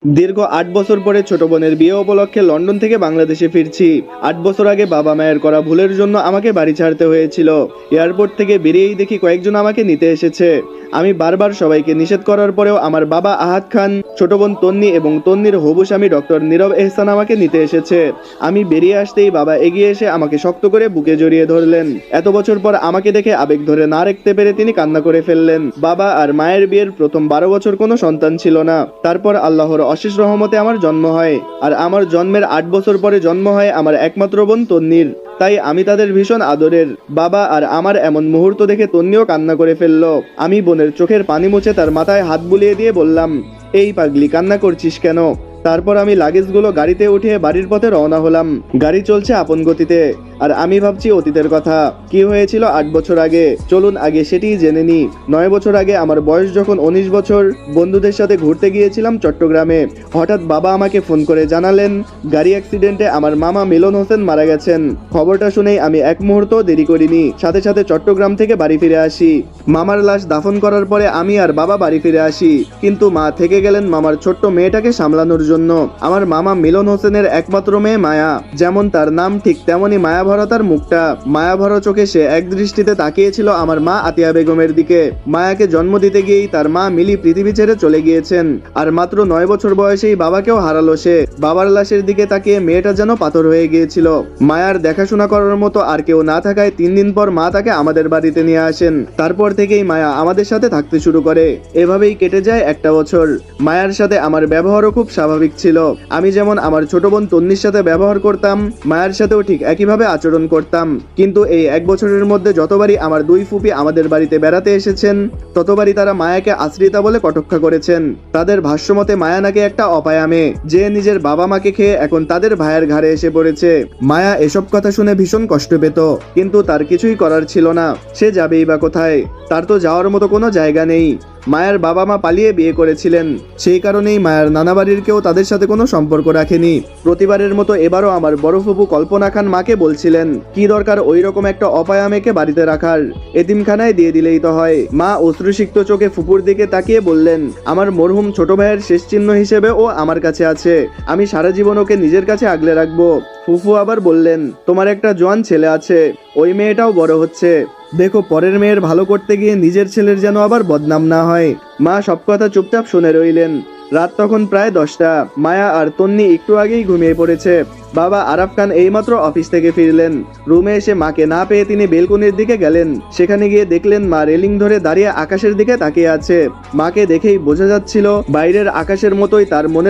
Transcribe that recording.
দীর্ঘ ৮ বছর পরে ছোট বোনের বিয়ে উপলক্ষে লন্ডন থেকে বাংলাদেশে ফিরছি। ৮ বছর আগে বাবা মায়ের করা ভুলের জন্য আমাকে বাড়ি ছাড়তে হয়েছিল। এয়ারপোর্ট থেকে বেরিয়েই দেখি কয়েকজন আমাকে নিতে এসেছে। আমি বারবার সবাইকে নিষেধ করার পরেও আমার বাবা আহাদ খান, ছোট বোন তন্নি এবং তন্নির হবু স্বামী ডক্টর নীরব এহসান আমাকে নিতে এসেছে। আমি বেরিয়ে আসতেই বাবা এগিয়ে এসে আমাকে শক্ত করে বুকে জড়িয়ে ধরলেন। এত বছর পর আমাকে দেখে আবেগ ধরে না রাখতে পেরে তিনি কান্না করে ফেললেন। বাবা আর মায়ের বিয়ের প্রথম 12 বছর কোনো সন্তান ছিল না। তারপর আল্লাহর অশেষ রহমতে আমার জন্ম হয়। আর আমার জন্মের 8 বছর পরে জন্ম হয় আমার একমাত্র বোন তন্নির। তাই আমি তাদের ভীষণ আদরের। বাবা আর আমার এমন মুহূর্ত দেখে তন্নিও কান্না করে ফেলল। আমি বোনের চোখের পানি মুছে তার মাথায় হাত বুলিয়ে দিয়ে বললাম, এই পাগলি, কান্না করছিস কেন? তারপর আমি লাগেজগুলো গাড়িতে উঠিয়ে বাড়ির পথে রওনা হলাম। গাড়ি চলছে আপন গতিতে, আর আমি ভাবছি অতীতের কথা। কি হয়েছিল 8 বছর আগে, চলুন আগে সেটিই জেনে নি। 9 বছর আগে আমার বয়স যখন 19 বছর, বন্ধুদের সাথে ঘুরতে গিয়েছিলাম চট্টগ্রামে। হঠাৎ বাবা আমাকে ফোন করে জানালেন গাড়ি অ্যাক্সিডেন্টে আমার মামা মিলন হোসেন মারা গেছেন। খবরটা শুনেই আমি এক মুহূর্ত দেরি করিনি, সাথে সাথে চট্টগ্রাম থেকে বাড়ি ফিরে আসি। মামার লাশ দাফন করার পরে আমি আর বাবা বাড়ি ফিরে আসি, কিন্তু মা থেকে গেলেন মামার ছোট্ট মেয়েটাকে সামলানোর জন্য। আমার মামা মিলন হোসেনের একমাত্র মেয়ে মায়া, যেমন তার নাম ঠিক তেমনই মায়া ভরা তার মুখটা। মায়া ভরা চোখে সে এক দৃষ্টিতে তাকিয়েছিল আমার মা আতিয়া বেগমের দিকে। মায়াকে জন্ম দিতে গিয়েই তার মা মিলি পৃথিবী ছেড়ে চলে গিয়েছেন, আর মাত্র 9 বছর বয়সেই বাবাকেও হারালো সে। বাবার লাশের দিকে তাকিয়ে মেয়েটা যেন পাথর হয়ে গিয়েছিল। মায়ার দেখাশোনা করার মতো আর কেউ না থাকায় 3 দিন পর মা তাকে আমাদের বাড়িতে নিয়ে আসেন। তারপর থেকেই মায়া আমাদের সাথে থাকতে শুরু করে। এভাবেই কেটে যায় একটা বছর। মায়ার সাথে আমার ব্যবহারও খুব স্বাভাবিক ছিল। আমি যেমন আমার ছোট বোন তন্নির সাথে ব্যবহার করতাম, মায়ের সাথেও ঠিক একইভাবে আচরণ করতাম। কিন্তু এই 1 বছরের মধ্যে যতবারই আমার 2 ফুপি আমাদের বাড়িতে বেড়াতে এসেছেন, ততবারই তারা মায়াকে আশ্রিতা বলে কটাক্ষ করেছেন। তাদের ভাষ্যমতে মায়া নাকি একটা অপায়া মেয়ে, যে নিজের বাবা মাকে খেয়ে এখন তাদের ভাইয়ের ঘাড়ে এসে পড়েছে। মায়া এসব কথা শুনে ভীষণ কষ্ট পেত, কিন্তু তার কিছুই করার ছিল না। সে যাবেই বা কোথায়? তার তো যাওয়ার মতো কোনো জায়গা নেই। মায়ের বাবা মা পালিয়ে বিয়ে করেছিলেন, সেই কারণেই মায়ের নানা বাড়ির কেউ তাদের সাথে কোনো সম্পর্ক রাখেনি। প্রতিবারের মতো এবারও আমার বড় ফুপু কল্পনা খান মাকে বলছিলেন, কি দরকার ওই রকম একটা অপায়া মেয়েকে বাড়িতে রাখার, এতিমখানায় দিয়ে দিলেই তো হয়। মা অশ্রুসিক্ত চোখে ফুপুর দিকে তাকিয়ে বললেন, আমার মরহুম ছোট ভাইয়ের শেষ চিহ্ন হিসেবে ও আমার কাছে আছে, আমি সারা জীবন ওকে নিজের কাছে আগলে রাখবো। ফুফু আবার বললেন, তোমার একটা জোয়ান ছেলে আছে, ওই মেয়েটাও বড় হচ্ছে, দেখো পরের মেয়ের ভালো করতে গিয়ে নিজের ছেলের যেন আবার বদনাম না হয়। মা সব কথা চুপচাপ শুনে রইলেন। রাত তখন প্রায় 10টা। মায়া আর তন্নি একটু আগেই ঘুমিয়ে পড়েছে। বাবা আরাফ খান এইমাত্র অফিস থেকে ফিরলেন। রুমে এসে মাকে না পেয়ে তিনি বেলকনির দিকে গেলেন। সেখানে গিয়ে দেখলেন মা রেলিং ধরে দাঁড়িয়ে আকাশের দিকে তাকিয়ে আছে। মাকে দেখেই বোঝা যাচ্ছিল বাইরের আকাশের মতোই তার মনে